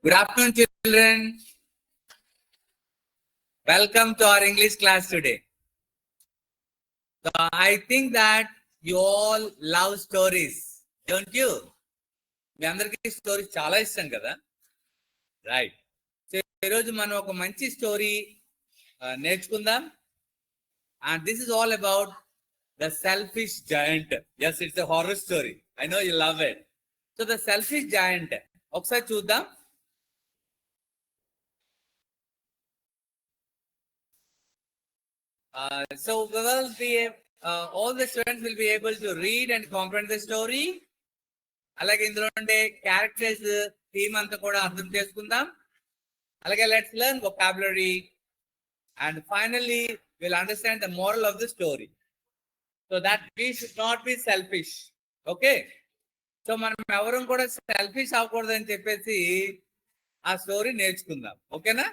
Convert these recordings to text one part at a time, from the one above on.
Good afternoon, children. Welcome to our English class today. So I think that you all love stories, don't you? మీ అందరికీ stories చాలా ఇష్టం కదా, right? So ఈరోజు మనం ఒక మంచి స్టోరీ నేర్చుకుందాం. And this is all about the selfish giant. Yes, it's a horror story. I know you love it. So the selfish giant. ఒకసారి చూద్దాం. So we will be all the students will be able to read and comprehend the story. అలాగే ఇందులో ఉండే characters theme అంతా కూడా అర్థం చేసుకుందాం. అలాగే let's learn vocabulary and finally will understand the moral of the story. So that we should not be selfish. Okay, so మనం ఎవరం కూడా సెల్ఫిష్ అవ్వకూడదు అని చెప్పేసి ఆ స్టోరీ నేర్చుకుందాం. ఓకేనా?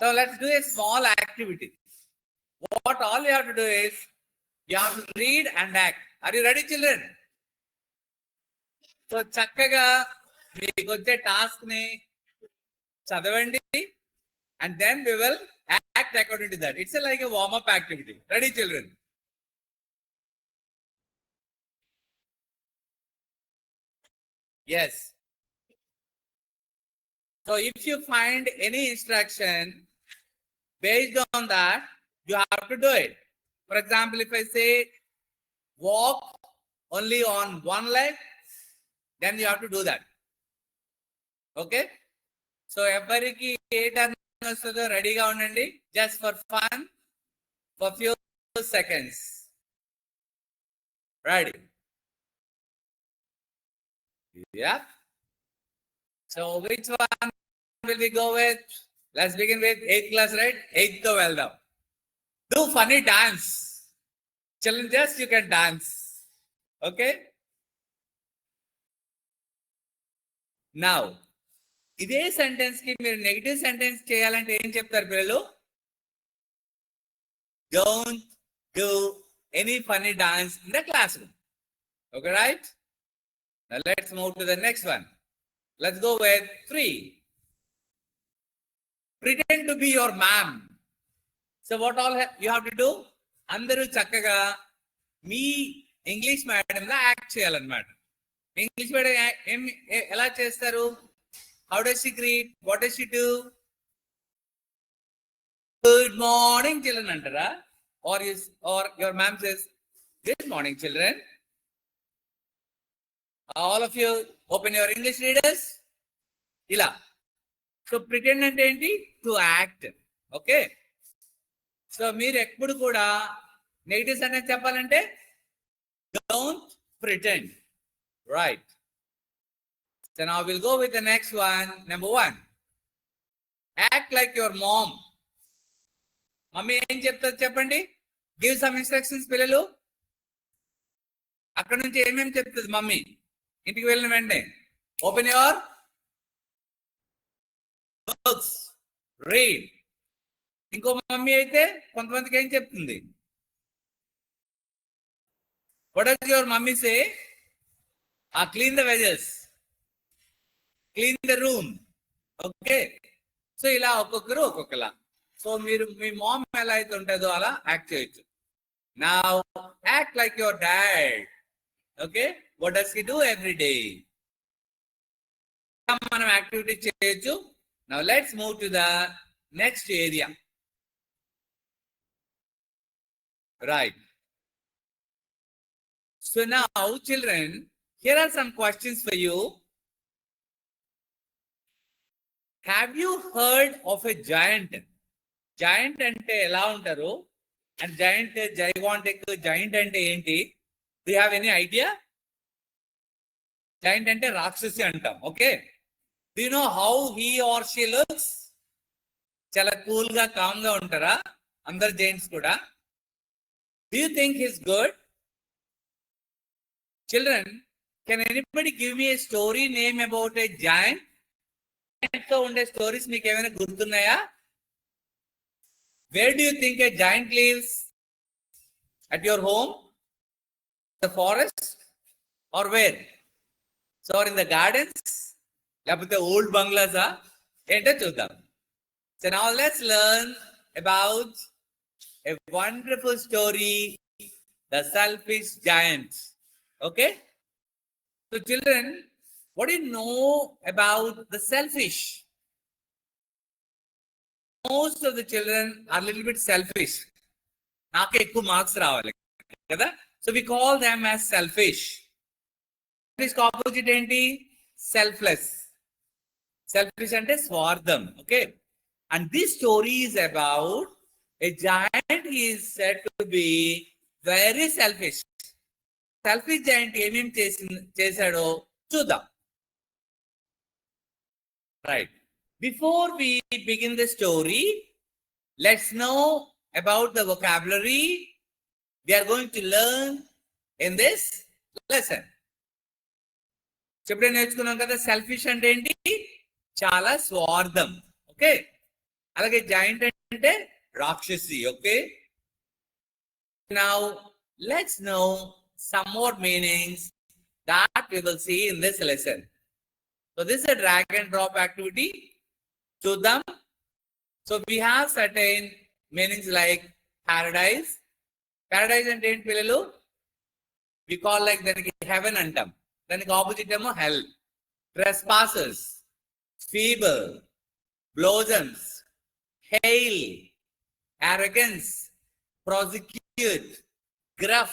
So let's do a small activity. What all you have to do is you have to read and act. Are you ready, children? So చక్కగా మీకు వచ్చే టాస్క్ ని చదవండి and then we will act according to that. It's like a warm up activity. Ready, children? Yes. So if you find any instruction based on that, you have to do it. For example, if I say walk only on one leg, then you have to do that. Okay? So everybody ready ga undandi, just for fun, for few seconds. Ready? Yeah. So which one will we go with? Let's begin with 8th class, right? 8th to well. Do funny dance. Children, just you can dance. Okay? Now, ఇదే sentence కి మీరు negative sentence చేయాలంటే ఏం చెప్తారు పిల్లలు? Don't do any funny dance in the classroom. Okay, right? Now let's move to the next one. Let's go with 3. Pretend to be your mom. So what all you have to do? అందరూ చక్కగా మీ English medium లో act చేయాలన్నమాట. English medium ఎలా చేస్తారు? How does she greet? What does she do? Good morning, children antara, or your ma'am says good morning, children. All of you open your English readers. Ila. So pretend ante enti? To act. Okay. So మీరు ఎప్పుడు కూడా negative sentence చెప్పాలంటే don't pretend. Right. So now we'll go with the next one. Number 1. Act like your mom. Mummy ఏం చెప్తారు చెప్పండి? Give some instructions పిల్లలు. అక్కడ నుంచి ఏమేమి చెప్తుంది మమ్మీ? ఇంటికి వెళ్ళిన వెంటనే ఓపెన్ యువర్ బుక్స్, రీడ్. ఇంకో మమ్మీ అయితే కొంతమందికి ఏం చెప్తుంది? What does your mummy say? Clean the veggies, clean the room. Okay. So ఇలా ఒక్కొక్కరు ఒక్కొక్కలా. సో మీరు మీ మామ్ ఎలా అయితే ఉంటుందో అలా యాక్ట్ చేయొచ్చు. Now act like your dad. Okay. What does he do every day? మనం యాక్టివిటీ చేయొచ్చు. Now let's move to the next area. Right. So now, children, here are some questions for you. Have you heard of a giant? Giant ante ela untaru? And giant, gigantic, giant ante enti? Do you have any idea? Giant ante rakshasi antam. Okay. Do you know how he or she looks? Chala cool ga, calm ga untara? Andar giants kuda. Do you think he's good? Children, can anybody give me a story name about a giant? So unde stories meeku emaina gurtunnaya? Where do you think a giant lives? At your home? The forest? Or where? So in the gardens? లేకపోతే old బంగ్లాసా ఏంటో చూద్దాం. So now let's learn about a wonderful story, the selfish giant. Okay? So children, what do you know about the selfish? Most of the children are a little bit selfish. నాకు ఎక్కువ marks రావాలి కదా, so we call them as selfish. Selfish opposite ఏంటి? Selfless. Selfish అంటే స్వార్థం. Okay, and this story is about a giant is said to be very selfish. Selfish giant ఏమేం చేశాడో చూద్దాం. Right. Before we begin the story, let's know about the vocabulary we are going to learn in this lesson. చెప్పుడే నేర్చుకున్నాం కదా, selfish అంటే ఏంటి? చాలా స్వార్థం. Okay, అలాగే జాయింట్ అంటే రాక్షసి. Okay, now let's know some more meanings that we will see in this lesson. So this is a drag and drop activity. చూద్దాం. So we have certain meanings like paradise. Paradise అంటే ఏంటి పిల్లలు? We call like దానికి heaven అంటాం, దానికి opposite ఏమో hell. Trespassers, feeble, blossoms, hail, arrogance, prosecute, gruff,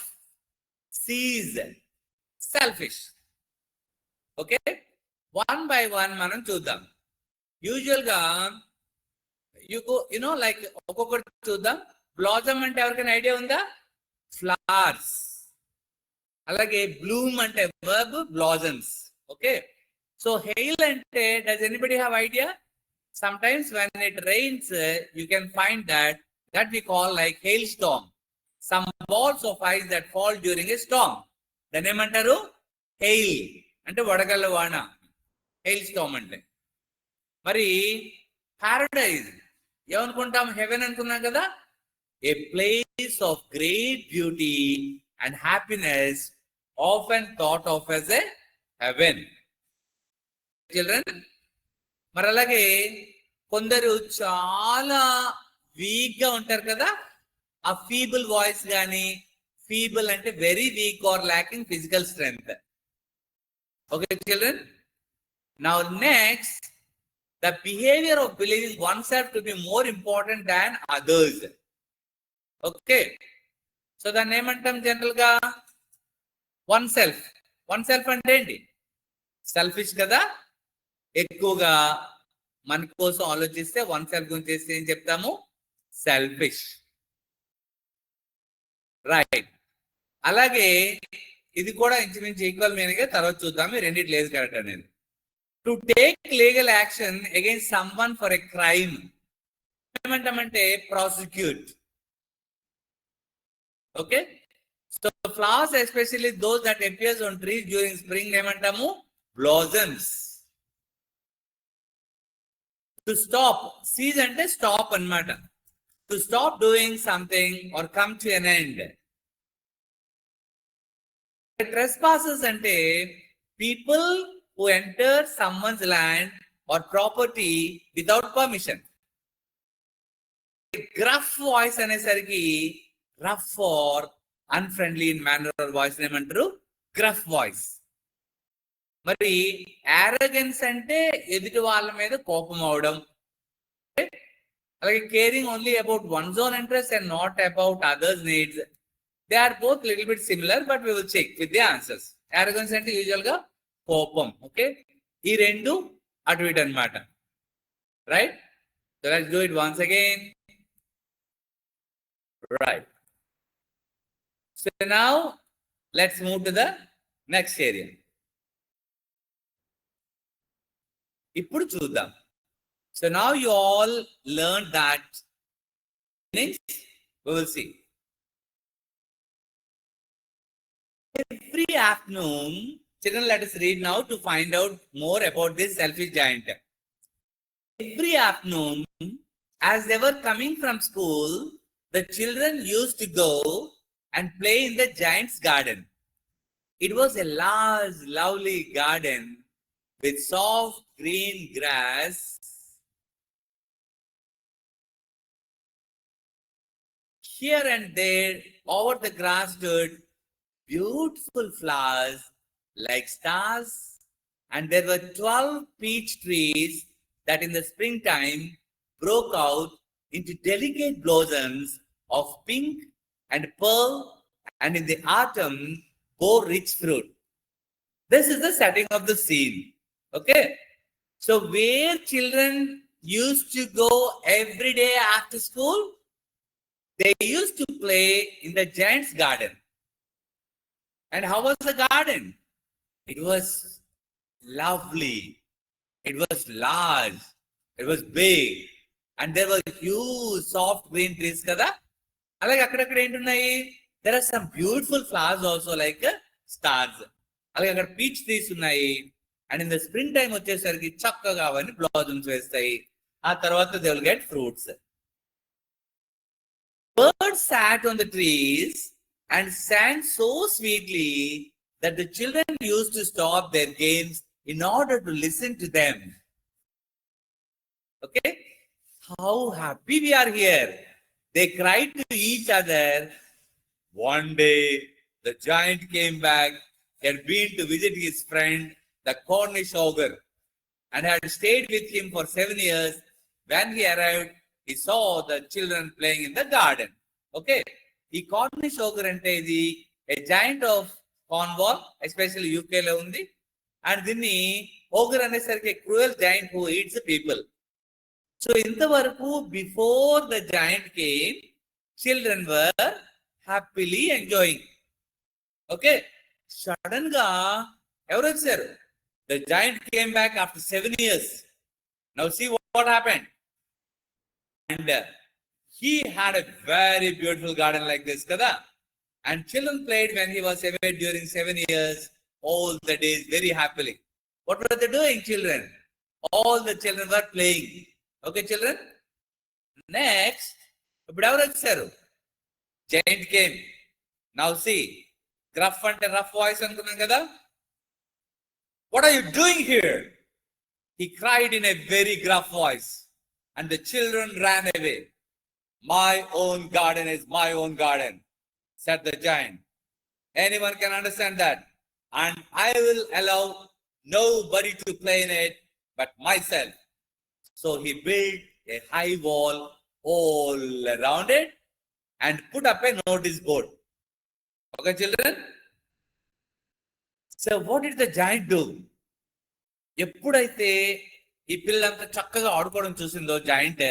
seize, selfish. Okay, one by one మనం చూద్దాం. యూజువల్ గా లైక్ ఒక్కొక్కటి చూద్దాం. బ్లాజమ్ అంటే ఎవరికైనా ఐడియా ఉందా? ఫ్లవర్స్. అలాగే బ్లూమ్ అంటే verb, blossoms. Okay, so hail అంటే does anybody have idea? Sometimes when it rains, you can find that we call like hailstorm. Some balls of ice that fall during a storm. Then ఏమంటారు? hail అంటే వడగళ్ళ వాన, hailstorm అంటే. మరి paradise ఏమనుకుంటాం? Haven అనుకున్నాం కదా. A place of great beauty and happiness, often thought of as a heaven. Children, మరి అలాగే కొందరు చాలా వీక్ గా ఉంటారు కదా, ఆ ఫీబుల్ వాయిస్ కానీ, ఫీబుల్ అంటే very week or lacking physical strength. Okay children, now next, the behaviour of believing one self to be more important than others. Okay, so దాన్ని ఏమంటాం జనరల్ గా? One self. వన్ సెల్ఫ్ అంటే ఏంటి? Selfish కదా. ఎక్కువగా మన కోసం ఆలోచిస్తే వన్ సెల్ఫ్ గురించి చేస్తే ఏం చెప్తాము? సెల్ఫిష్. రైట్. అలాగే ఇది కూడా ఇంచుమించు ఈక్వల్ మీనింగ్. తర్వాత చూద్దాము రెండింటి లేదు కరెక్ట్ అనేది. To take legal action against someone for a crime ఏమంటామంటే prosecute. Okay, so flowers especially those that appears on trees during spring ఏమంటాము? బ్లాజమ్స్. టు స్టాప్, సీజ్ అంటే స్టాప్ అన్నమాట. To stop doing something or come to an end. Trespasses అంటే people who enter someone's land or property without permission. Gruff voice అనేసరికి rough or unfriendly in manner voice ఏమంటారు? Gruff voice. మరి arrogance అంటే ఎదుటి వాళ్ళ మీద కోపం అవడం. అలాగే caring only about one's own interest and not about others needs. They are both little bit similar but we will check with the answers. Arrogance అంటే యూజువల్ గా కోపం. ఓకే, ఈ రెండు అటు ఇటు అన్నమాట. Right, so let's do it once again. Right, so now let's move to the next area. ఇప్పుడు చూద్దాం. So now you all learned that meanings. We will see. Every afternoon, children, let us read now to find out more about this selfish giant. Every afternoon, as they were coming from school, the children used to go and play in the giant's garden. It was a large, lovely garden with soft green grass. Here and there, over the grass stood beautiful flowers like stars, and there were 12 peach trees that in the springtime broke out into delicate blossoms of pink and pearl, and in the autumn bore rich fruit. This is the setting of the scene. Okay. So where children used to go every day after school, they used to play in the giant's garden. And how was the garden? It was lovely. It was large. It was big. And there were huge soft green trees kada. Alage akkadakkada entunnayi, there are some beautiful flowers also like stars. Alage akkada peach trees unnayi. And in the springtime వచ్చేసరికి చక్కగా అవన్నీ blossoms వేస్తాయి. ఆ తర్వాత they will get fruits. Birds sat on the trees and sang so sweetly that the children used to stop their games in order to listen to them. Okay? How happy we are here. They cried to each other. One day, the giant came back. He had been to visit his friend, the Cornish ogre, and had stayed with him for 7 years. When he arrived, he saw the children playing in the garden. Okay? The Cornish ogre ante idi a giant of Cornwall, especially UK lo undi, and dinni ogre anesariki a cruel giant who eats the people. So intavaraku before the giant came, children were happily enjoying. Okay? Sudden ga evaru vacharu? The giant came back after 7 years. Now see what happened. And he had a very beautiful garden like this, kada. And children played when he was away during 7 years, all the days, very happily. What were they doing, children? All the children were playing. Okay, children? Next, giant came. Now see, gruff and rough voice antunnam kada. What are you doing here? He cried in a very gruff voice, and the children ran away. My own garden is my own garden, said the giant. Anyone can understand that. And I will allow nobody to play in it but myself. So he built a high wall all around it and put up a notice board. Okay, children? So what did the giant do? ఎప్పుడైతే ఈ పిల్లలంతా చక్కగా ఆడుకోవడం చూసిందో joint,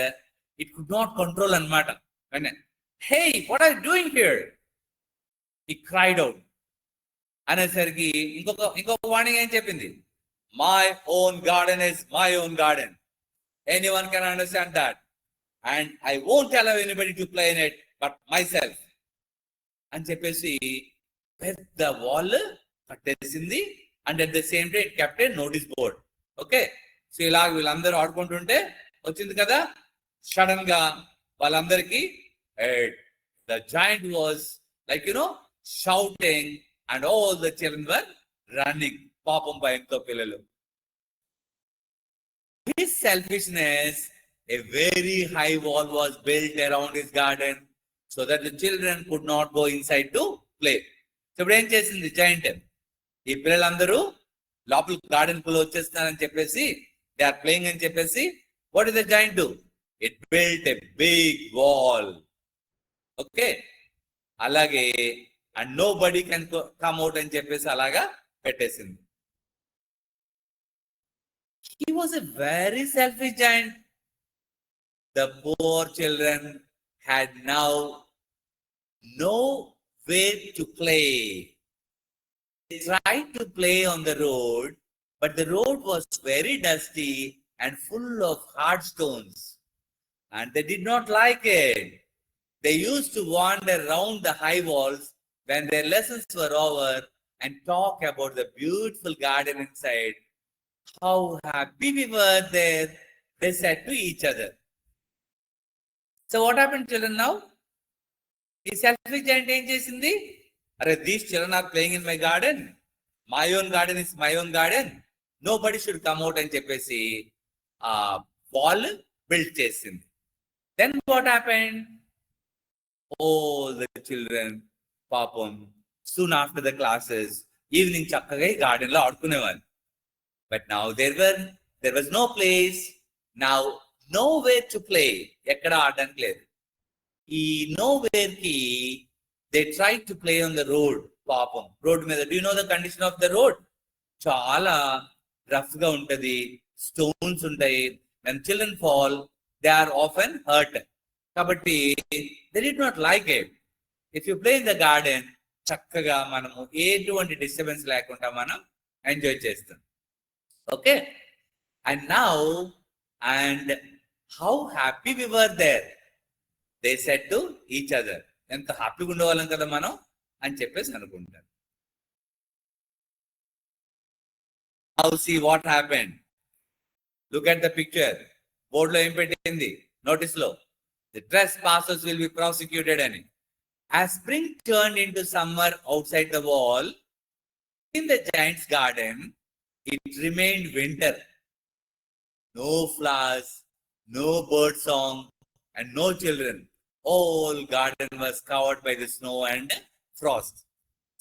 it could not control అనమాట. Hey, what are you doing here? He cried out. అనేసరికి ఇంకొక warning ఏం చెప్పింది? My own garden is my own garden. Anyone can understand that. And I won't allow anybody to play in it but myself. అని చెప్పేసి పెద్ద wall కట్టేసింది. And at the same time it kept a notice board. Okay, so ఇలా వీళ్ళందరూ ఆడుకుంటుంటే వచ్చింది కదా, sudden గా వాళ్ళందరికీ the giant was like shouting and all the children were running. పాపం భయంతో పిల్లలు. His selfishness, a very high wall was built around his garden so that the children could not go inside to play. So ఇప్పుడు ఏం చేసింది joint? ఈ పిల్లలందరూ లోపల garden కులో వచ్చేస్తున్నారని చెప్పేసి, దే ఆర్ ప్లేయింగ్ అని చెప్పేసి, what is the giant do? It built a big wall. Okay, అలాగే and nobody can come out అని చెప్పేసి అలాగా పెట్టేసింది. He was a very selfish giant. The poor children had now no way to play. They tried to play on the road, but the road was very dusty and full of hard stones, and they did not like it. They used to wander around the high walls when their lessons were over and talk about the beautiful garden inside. How happy we were there, they said to each other. So what happened, children, now? Is selfish giant ఏం చేసింది? These children are playing in my garden. My own garden is my own garden. nobody should come out అని చెప్పేసి wall build చేసింది. Then what happened? All the children, పాపం, soon after the classes, evening చక్కగా garden లో ఆడుకునేవాళ్ళు. But now there was no place, now nowhere to play. ఎక్కడ ఆడడానికి లేదు. ఈ nowhere కి they tried to play on the road. పాపం రోడ్ మీద, do you know the condition of the road? చాలా రఫ్ గా ఉంటది, స్టోన్స్ ఉంటాయి. when children fall, they are often hurt. కాబట్టి they did not like it. If you play in the garden, చక్కగా మనము ఎటువంటి డిస్టర్బెన్స్ లేకుండా మనం ఎంజాయ్ చేస్తాం. Okay, and now, and how happy we were there, they said to each other. ఎంత హ్యాపీగా ఉండేవాళ్ళం కదా మనం అని చెప్పేసి అనుకుంటారు. Now see what happened. Look at the picture. Board lo em petindi, notice lo, the trespassers will be prosecuted ani. As spring turned into summer outside the wall, in the giant's garden, it remained winter. No flowers, no bird song, and no children. Whole garden was covered by the snow and frost.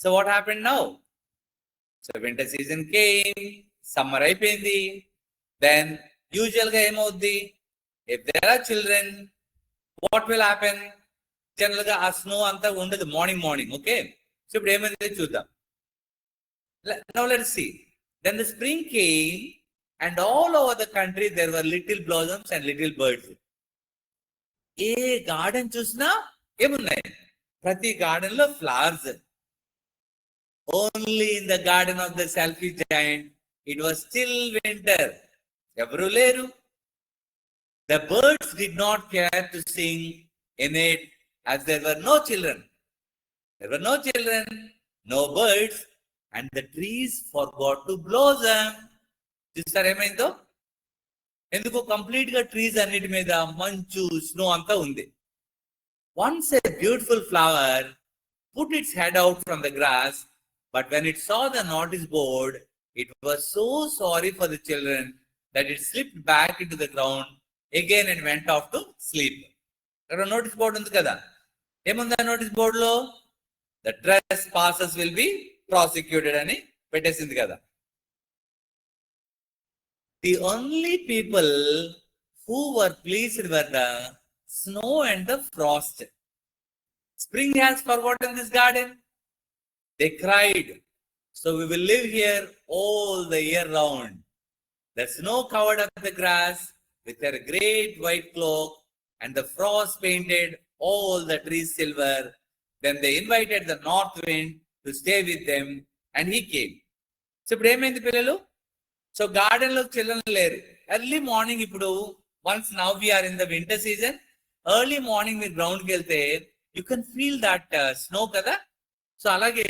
So what happened now? So winter season came, summer అయిపోయింది. Then usual గా ఏమవుద్ది, if there are children, what will happen? General గా ఆ snow అంతా ఉండదు morning. Okay, so ఇప్పుడు ఏమైంది చూద్దాం. Now let's see. Then the spring came and all over the country there were little blossoms and little birds. A garden చూసినా ఏమున్నాయి? ప్రతి గార్డెన్ లో flowers. Only in the garden of the selfish giant, it was still winter. ఎవరు లేరు. The birds did not care to sing in it as there were no children. There were no children, no birds, and the trees forgot to blossom. చూసారు ఏమైందో? ఎందుకు complete గా trees అన్నిటి మీద మంచు, snow అంతా ఉంది. Once a beautiful flower put its head out from the grass, but when it saw the notice board, it was so sorry for the children that it slipped back into the ground again and went off to sleep. ఇక్కడ notice board ఉంది కదా, ఏముంది ఆ notice బోర్డులో? The trespassers will be prosecuted అని పెట్టేసింది కదా. The only people who were pleased were the snow and the frost. Spring has forgotten this garden. They cried, so we will live here all the year round. The snow covered up the grass with a great white cloak, and the frost painted all the trees silver. Then they invited the north wind to stay with them, and he came. So ఇప్పుడు ఏమైంది పిల్లలు? So garden లో children లేరు. Early morning ఇప్పుడు once now we are in the winter season, early morning మీరు గ్రౌండ్కి వెళ్తే you can feel that snow కదా. సో అలాగే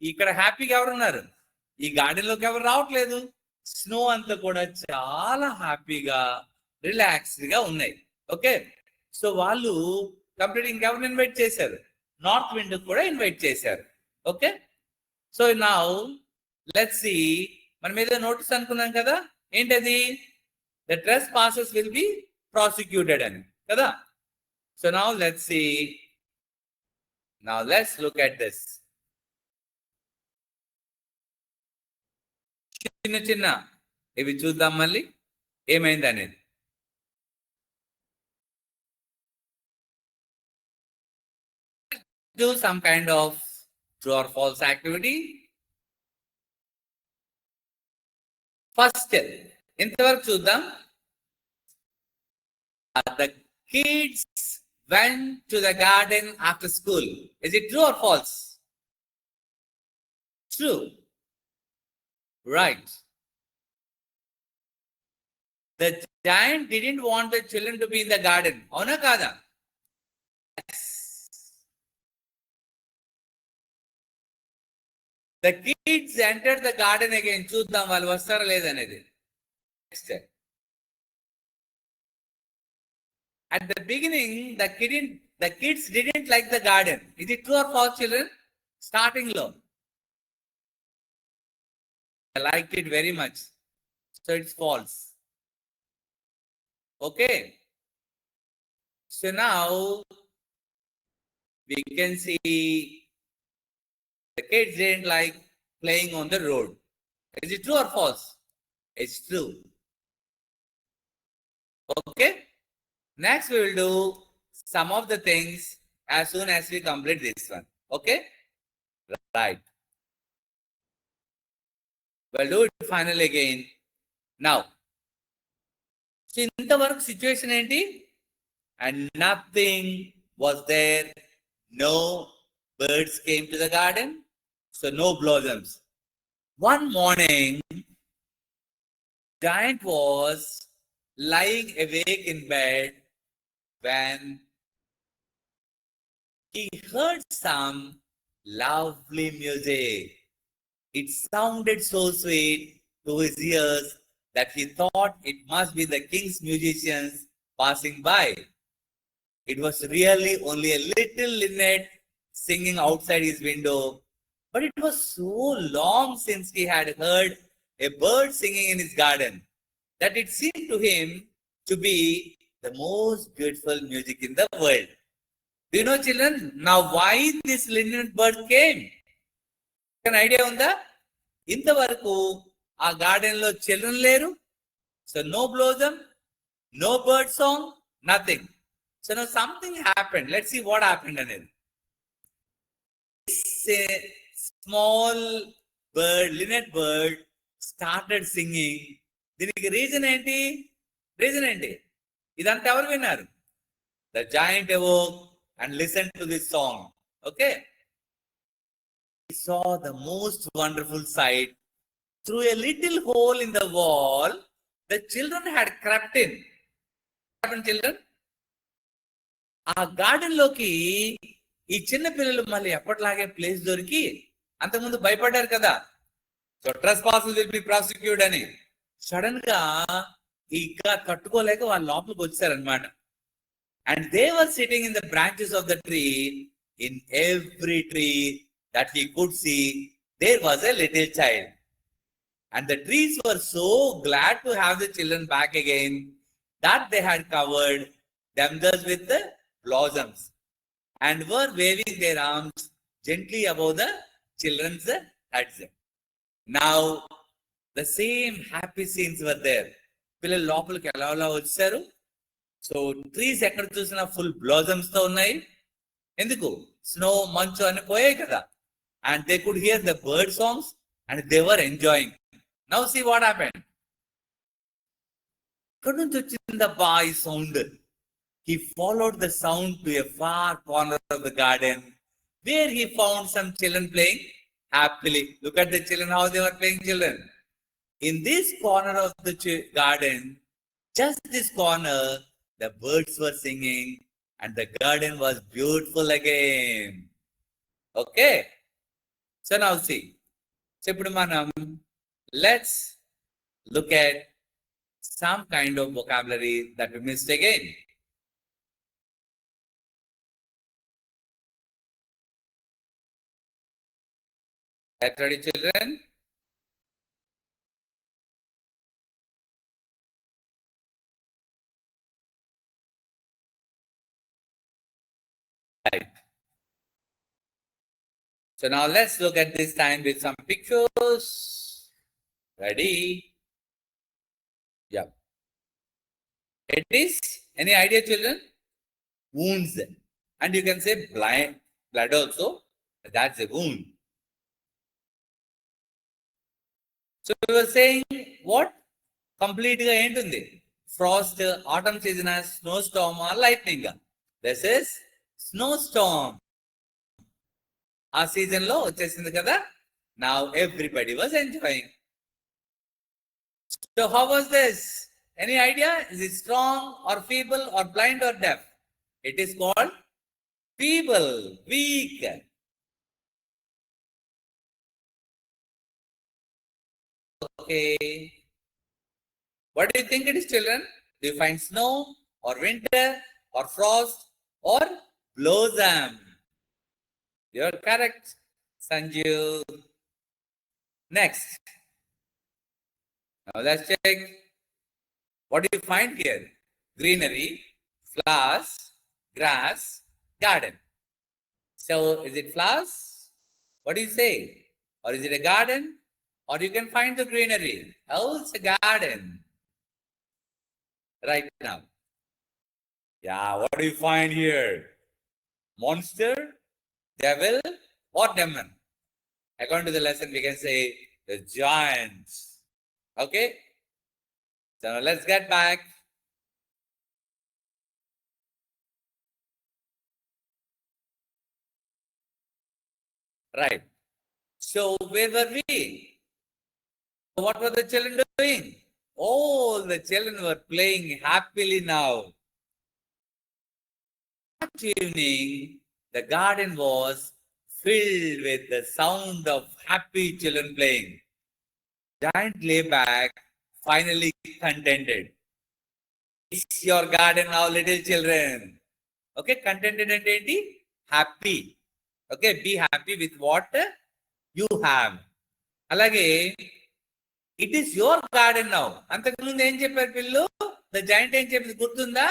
ఇక్కడ హ్యాపీగా ఎవరు ఉన్నారు? ఈ గార్డెన్ లోకి ఎవరు రావట్లేదు. స్నో అంతా కూడా చాలా హ్యాపీగా రిలాక్స్డ్ గా ఉన్నాయి. ఓకే, సో వాళ్ళు కంప్లీట్ ఇంకెవరిని ఇన్వైట్ చేశారు? నార్త్ విండ్ కూడా ఇన్వైట్ చేశారు. Okay, so now let's see. మనం ఏదో నోటీస్ అనుకున్నాం కదా, ఏంటది? The trespassers will be prosecuted అని కదా. So now let's see. Now let's look at this. చిన్న ఇవి చూద్దాం మళ్ళీ ఏమైంది అనేది. Do some kind of true or false activity. First, ఇంతవరకు చూద్దాం. The kids went to the garden after school. Is it true or false? True. Right. The giant didn't want the children to be in the garden. అవునా కాదా? Yes. The kids entered the garden again. చూద్దాం వాళ్ళు వస్తారా లేదనేది. Next. At the beginning, the kids didn't like the garden. Is it true or false, children? Starting low. I liked it very much. So it's false. Okay. So now we can see the kids didn't like playing on the road. Is it true or false? It's true. Okay. Next, we will do some of the things as soon as we complete this one. Okay. Right. We'll do it finally again. Now, so ఇంతవరకు situation ఏంటి? And nothing was there. No birds came to the garden. So no blossoms. One morning, giant was lying awake in bed when he heard some lovely music. It sounded so sweet to his ears that he thought it must be the king's musicians passing by. It was really only a little linnet singing outside his window, but it was so long since he had heard a bird singing in his garden that it seemed to him to be the most beautiful music in the world. Do you know, children, now why this linnet bird came? An idea ఉందా? ఇంతవరకు ఆ garden లో children లేరు. So no blossom, no bird song, nothing. So no something happened. Let's see what happened అనేది. Small bird, linnet bird started singing. దీనికి reason ఏంటి? ఇదంతా ఎవరు విన్నారు? The giant awoke and listened to this song. Okay. He saw the most wonderful sight. Through a little hole in the wall, the children had crept in. What happened, children? ఆ garden లోకి ఈ చిన్న పిల్లలు మళ్ళీ ఎప్పటిలాగే place దొరికి అంతకుముందు భయపడ్డారు కదా. So trespasses will be prosecute అని సడన్ గా ఇంకా తట్టుకోలేక వాళ్ళ లోపలికి వచ్చారనమాట. And they were sitting in the branches of the tree. In every tree that he could see, there was a little child. And the trees were so glad to have the children back again that they had covered themselves with the blossoms and were waving their arms gently above the children's heads. Now, the same happy scenes were there. పిల్లలు లోపలికి ఎలా వచ్చారు? So trees ఎక్కడ చూసినా full blossoms తో ఉన్నాయి. ఎందుకు? Snow, మంచు అని పోయాయి కదా. And they could hear the bird songs and they were enjoying. Now see what happened. ఇక్కడ నుంచి వచ్చిందబ్బా ఈ sound. He followed the sound to a far corner of the garden where he found some children playing happily. Look at the children, how they were playing, children. In this corner of the garden, just this corner, the birds were singing and the garden was beautiful again. Okay. So now see. So ఇప్పుడు మనం let's look at some kind of vocabulary that we missed again. Get ready, children. Right. So now let's look at this time with some pictures. Ready? Yeah. It is, any idea, children? Wounds. And you can say blood also. That's a wound. So we were saying what? Complete ga entundi. Frost, autumn season, snowstorm or lightning. This is snowstorm. ఆ season లో వచ్చేసింది కదా. Now everybody was enjoying. So how was this? Any idea? Is it strong or feeble or blind or deaf? It is called feeble, weak. Okay. What do you think it is, children? Do you find snow or winter or frost or blossom? You're correct, Sanju. Next. Now let's check. What do you find here? Greenery, flowers, grass, garden. So is it flowers? What do you say? Or is it a garden? Or you can find the greenery. Oh, it's a garden. Right now. Yeah, what do you find here? Monster, devil, or demon? According to the lesson, we can say the giants. Okay? So let's get back. Right. So where were we? What were the children doing? All the children were playing happily now. That evening, the garden was filled with the sound of happy children playing. Giant lay back, finally contented. It's your garden now, little children. Okay, contented and happy. Okay, be happy with what you have. Alage, it is your garden now. అంతకుముందు ఏం చెప్పారు పిల్లలు? The giant ఏం చెప్పింది గుర్తుందా?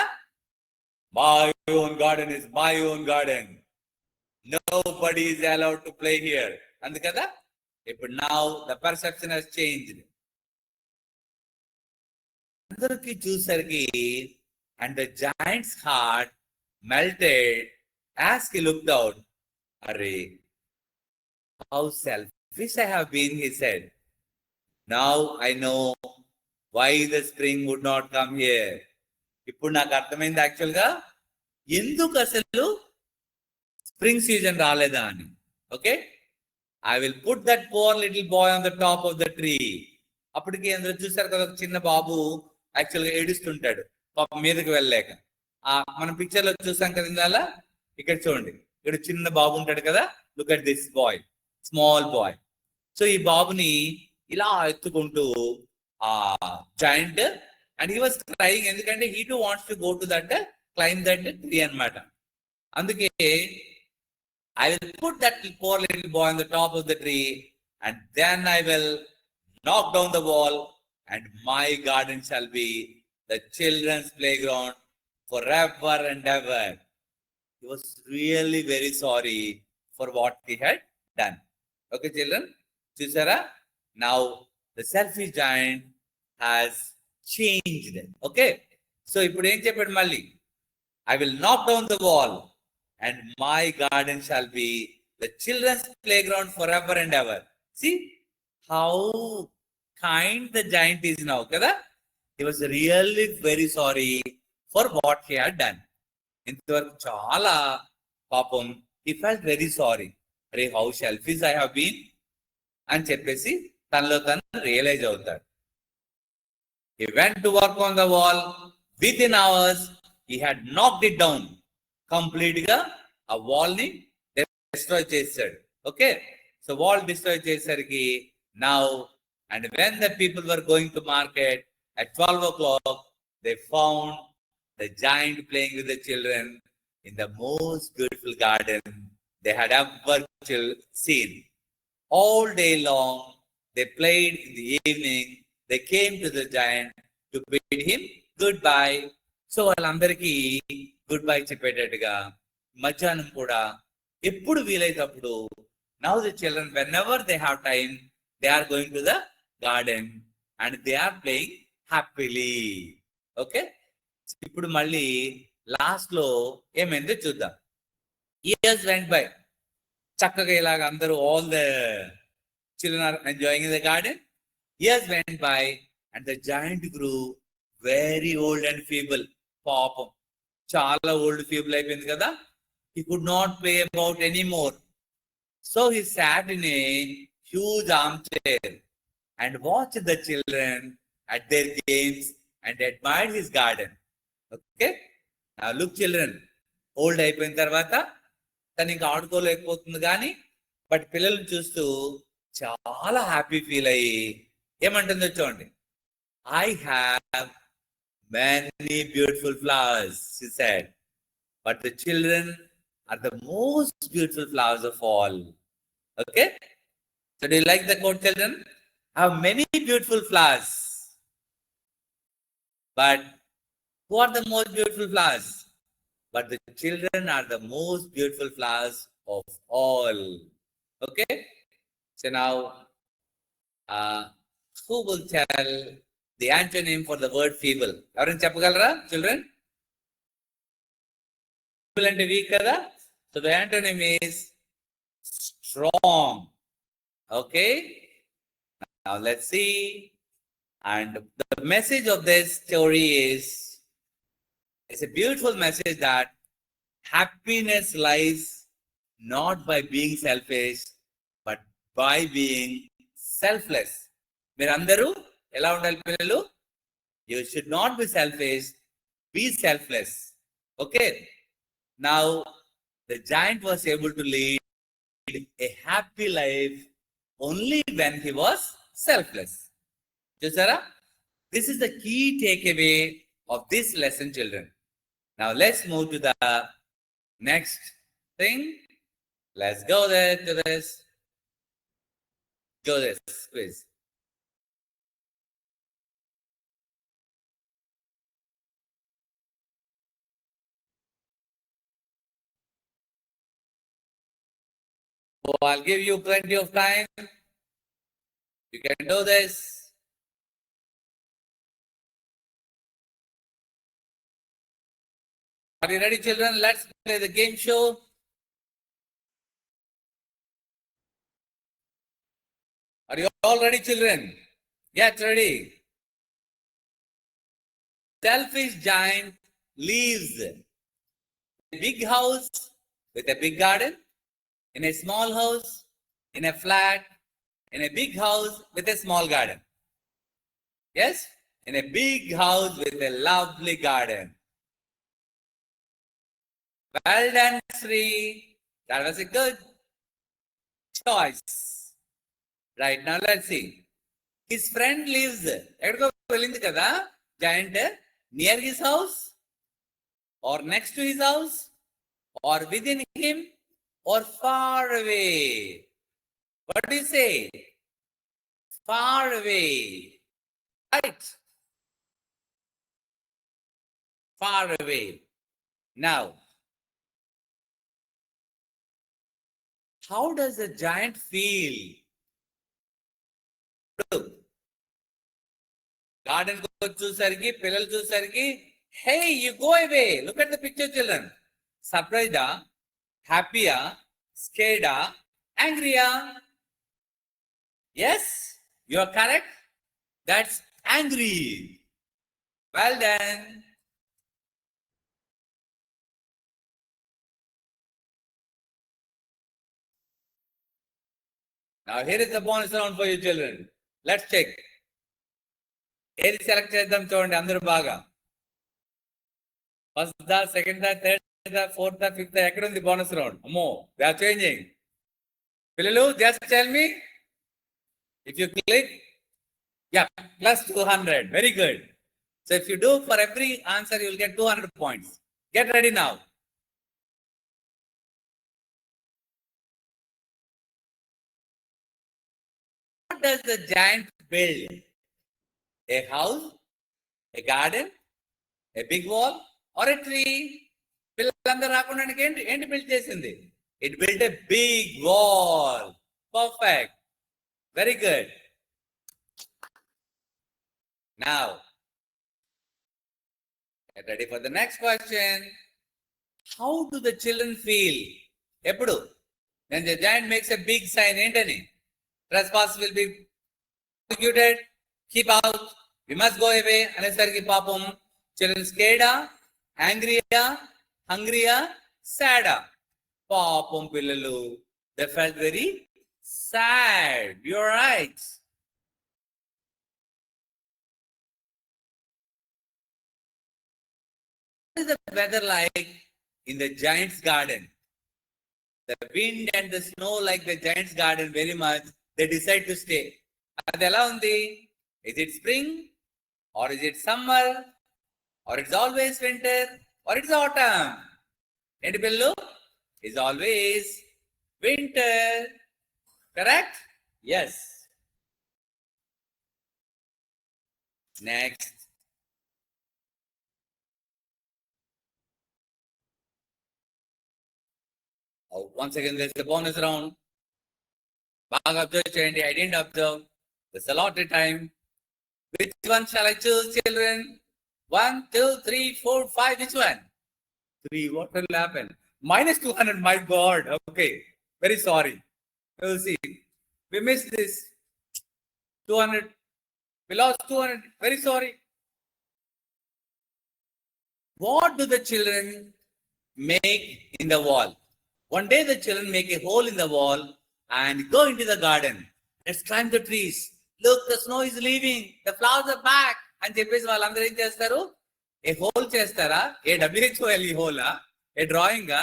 My own garden is my own garden. Nobody is allowed to play here. అందు కదా? ఇప్పుడు now the perception has changed. అందరికి చూసరికి and the giant's heart melted as he looked out. Array, how selfish I have been, he said. Now I know why the spring would not come here. ఇప్పుడు నాకు అర్థమైంది యాక్చువల్గా ఎందుకు అసలు spring season రాలేదా అని. Okay, I will put that poor little boy on the top of the tree. అప్పటికి అందరూ చూసారు కదా, ఒక చిన్న బాబు యాక్చువల్గా ఏడుస్తుంటాడు పాపం మీదకి వెళ్ళలేక. మనం పిక్చర్ లో చూసాం కదా ఇందాల. ఇక్కడ చూడండి, ఇక్కడ చిన్న బాబు ఉంటాడు కదా. Look at this boy, small boy. So ఈ బాబుని ఇలా ఎత్తుకుంటూ ఆ giant and he was crying, ఎందుకంటే he to wants to go to that climb that tree అన్నమాట. అందుకే I will put that poor little boy on the top of the tree and then I will knock down the wall and my garden shall be the children's playground forever and ever. He was really very sorry for what he had done. Okay, children, Chusara, now the selfish giant has changed. Okay, so ఇప్పుడు ఏం చెప్పాడు మళ్ళీ? I will knock down the wall and my garden shall be the children's playground forever and ever. See how kind the giant is now, kada? He was really very sorry for what he had done. ఇంతవరకు చాలా పాపం, he felt very sorry. అరే, how selfish I have been అని చెప్పేసి తనలో తను realise అవుతాడు. He went to work on the wall. Within hours, he had knocked it down. Complete గా ఆ వాల్ ని డిస్ట్రాయ్ చేశాడు. ఓకే, సో వాల్ డిస్ట్రాయ్ చేసరికి now and when the people were going to market at 12 o'clock, they found the giant playing with the children in the most beautiful garden they had ever seen. All day long, they played. In the evening, they came to the giant to bid him goodbye. So వాళ్ళందరికీ good bye చెప్పేటట్టుగా మధ్యాహ్నం కూడా ఎప్పుడు వీలైనప్పుడు now the children whenever they have time they are going to the garden and they are playing happily. Okay, ఇప్పుడు మళ్ళీ last లో ఏమైందో చూద్దాం. ఇయర్స్ వెంట్ బై, చక్కగా ఇలాగ అందరూ all the children are enjoying in the garden. Years went by and the giant grew very old and feeble. పాపం చాలా ఓల్డ్ ఫీబుల్ అయిపోయింది కదా. he could not play about anymore. So he sat in a huge armchair and watched the children at their games and admired his garden. Okay, now look children, old అయిపోయిన తర్వాత తను ఇంకా ఆడుకోలేకపోతుంది కానీ but పిల్లల్ని చూస్తూ చాలా హ్యాపీ ఫీల్ అయ్యి ఏమంటుందో చూడండి. I have many beautiful flowers, she said, but the children are the most beautiful flowers of all. Okay, so do you like the quote, children? I have many beautiful flowers, But who are the most beautiful flowers? But the children are the most beautiful flowers of all. Okay? So now, who will tell the antonym for the word feeble? Everyone చెప్పగలరా, children? Feeble and weak kada? So the antonym is strong. Okay? Now let's see. And the message of this story is, it's a beautiful message that happiness lies not by being selfish, but by being selfless. మీరందరూ ఎలా ఉండాలి పిల్లలు? You should not be selfish, be selfless. Okay? Now, the giant was able to lead a happy life only when he was selfless. Chusara? This is the key takeaway of this lesson, children. Now, let's move to the next thing. Let's go there to this. Go this quiz. So I'll give you plenty of time. You can do this. Are you ready, children? Let's play the game show. Are you all ready, children? Get ready. Selfish giant lives in a big house with a big garden, in a small house, in a flat, in a big house with a small garden. Yes? In a big house with a lovely garden. Well done, Sri. That was a good choice. Right, now let's see. His friend lives, ఎక్కడికో వెళ్ళింది కదా giant, near his house, or next to his house, or within him, or far away. What do you say? Far away. Right? Far away. Now, how does the giant feel? Garden చూసరికి, పిల్లలు చూసరికి, hey, you go away. Look at the picture, children. Surprised, happy, scared, angry. Yes, you are correct. That's angry. Well done. Now here is the bonus round for you, children. Let's check. ఏది select చేద్దాం చూడండి అందరూ బాగా. First దా, second దా, third దా, fourth దా, fifth దా, ఎక్కడ ఉంది bonus round? అమ్మో, they are changing. పిల్లలు, just tell me. If you click, yeah, plus 200. Very good. So if you do for every answer, you will get 200 points. Get ready now. What does the giant build? A house, a garden, a big wall, or a tree? పిల్లలందరూ రాకుండా ఏంటి build చేసింది? It built a big wall. Perfect. Very good. Now, get ready for the next question. How do the children feel? ఎప్పుడు? When the giant makes a big sign, ఏంటని? Trespass will be executed. Keep out. We must go away. అనేసరికి పాపం children scared, angry, hungry, sad. పాపం పిల్లలు, they felt very sad. You're right. What is the weather like in the giant's garden? The wind and the snow like the giant's garden very much. They decide to stay. అది ఎలా ఉంది? Is it spring, or is it summer, or it's always winter, or it's autumn? ఏంటి పిల్లలు? Is always winter. Correct? Yes. Next. Once again, there's the bonus round. Baga observe చేయండి. I didn't observe. There's a lot of time. Which one shall I choose, children? 1, 2, 3, 4, 5. Which one? 3. What will happen? Minus 200. My God. Okay. Very sorry. We'll see. We missed this. 200. We lost 200. Very sorry. What do the children make in the wall? One day the children make a hole in the wall and go into the garden. Let's climb the trees. Look, the snow is leaving. The flowers are back. అని చెప్పేసి వాళ్ళందరూ ఏం చేస్తారు? ఏ whole చేస్తారా? ఏ WHOL ఈ హోలా? ఏ డ్రాయింగా?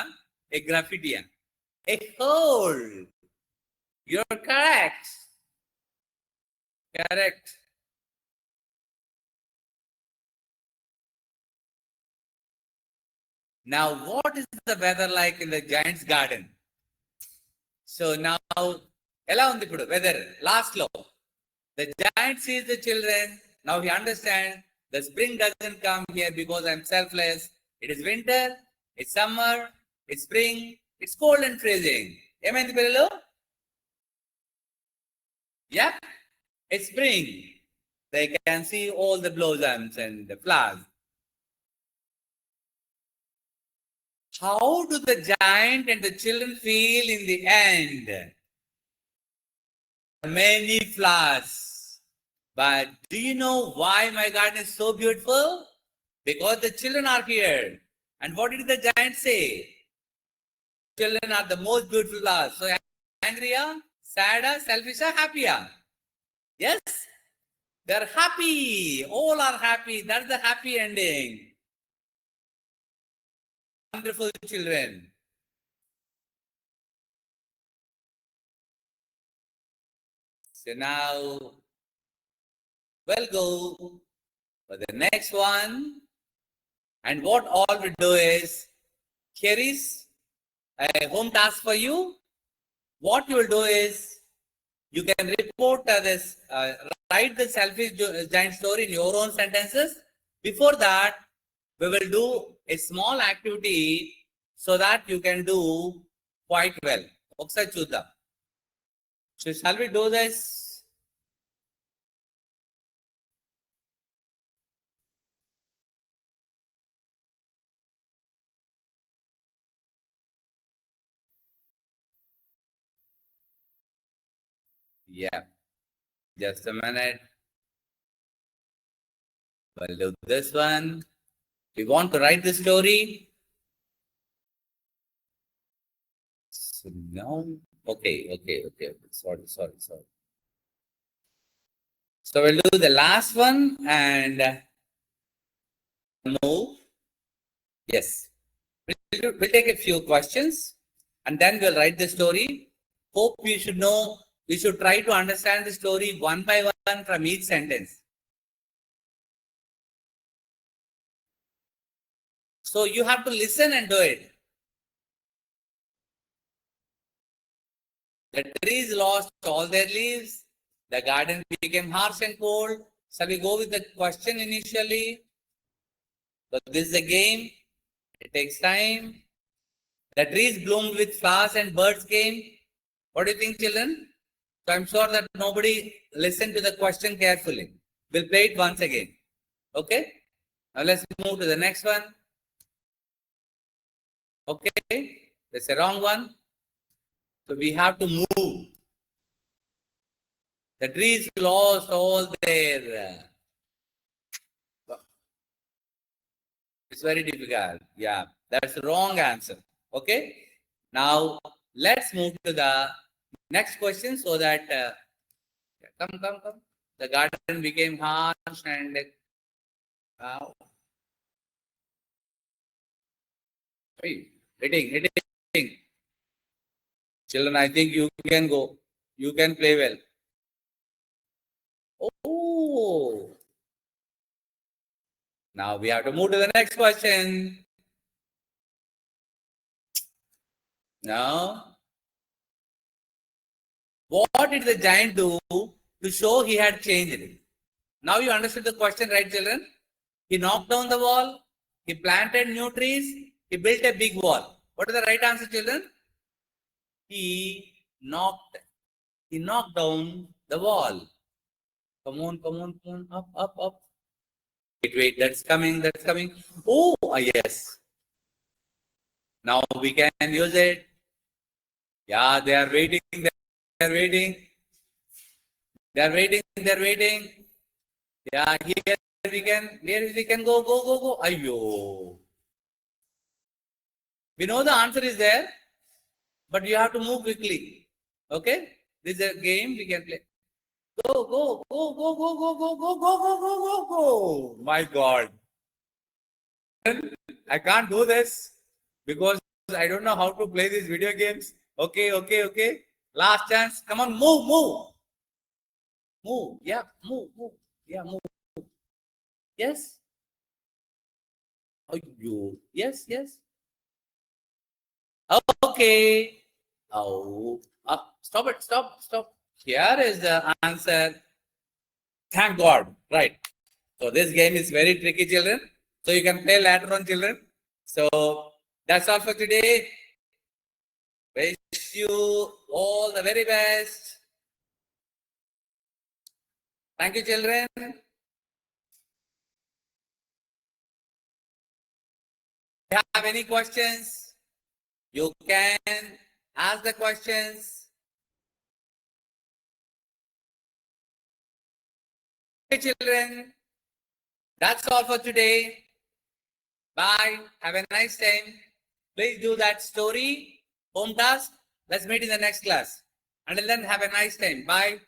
ఏ గ్రాఫిటీయా? ఏ whole. You're correct. Correct. Now, what is the weather like in the giant's garden? So now, ఎలా ఉంది ఇప్పుడు weather? Last law. The giant sees the children. Now he understands the spring doesn't come here because I'm selfless. It is winter, it's summer, it's spring, it's cold and freezing. ఏమైంది పిల్లలు? Yeah, it's spring. They can see all the blossoms and the flowers. How do the giant and the children feel in the end? Many flowers. But do you know why my garden is so beautiful? Because the children are here. And what did the giant say? Children are the most beautiful flowers. So angrier, sadder, selfisher, happier. Yes? They're happy. All are happy. That's the happy ending. Wonderful children. So now we'll go for the next one. And what all we do is, here is a home task for you. What you will do is, you can report this, write the selfish giant story in your own sentences. Before that, we will do a small activity so that you can do quite well. ఒకసారి చూద్దాం. So shall we do this? Yeah. Just a minute. We'll do this one. We want to write the story. So now, okay. Sorry. So we'll do the last one and move. Yes. We'll take a few questions and then we'll write the story. Hope you should know, we should try to understand the story one by one from each sentence. So you have to listen and do it. The trees lost all their leaves. The garden became harsh and cold. Shall we go with the question initially? So this is a game. It takes time. The trees bloomed with flowers and birds came. What do you think, children? So I'm sure that nobody listened to the question carefully. We'll play it once again. Okay? Now let's move to the next one. Okay? That's a wrong one. So we have to move. The trees lost all their... It's very difficult. Yeah, that's the wrong answer. Okay? Now, let's move to the next question so that... come. The garden became harsh and... hitting. Children, I think you can go. You can play well. Oh. Now we have to move to the next question. Now, what did the giant do to show he had changed? Now you understood the question, right, children? He knocked down the wall. He planted new trees. He built a big wall. What is the right answer, children? He knocked down the wall. Come on, come on, come on, up, up, up. Wait, that's coming, that's coming. Oh, yes. Now we can use it. Yeah, they are waiting, they're waiting. They're waiting, they're waiting. Yeah, here we can go, go, go, go. Ayyo. We know the answer is there, but you have to move quickly. Okay? This is a game we can play. Go, go, go, go, go, go, go, go, go, go, go, go, go. My God. I can't do this because I don't know how to play these video games. Okay, okay, okay. Last chance. Come on, move, move. Move. Yeah, move, move. Yeah, move. Yes. Oh, you. Yes, yes. Okay. Oh, stop it. Stop, stop. Here is the answer. Thank God. Right. So this game is very tricky, children. So you can play later on, children. So that's all for today. Wish you all the very best. Thank you, children. If you have any questions, you can ask the questions. Okay, children. That's all for today. Bye. Have a nice time. Please do that story, home task. Let's meet in the next class. Until then, have a nice time. Bye.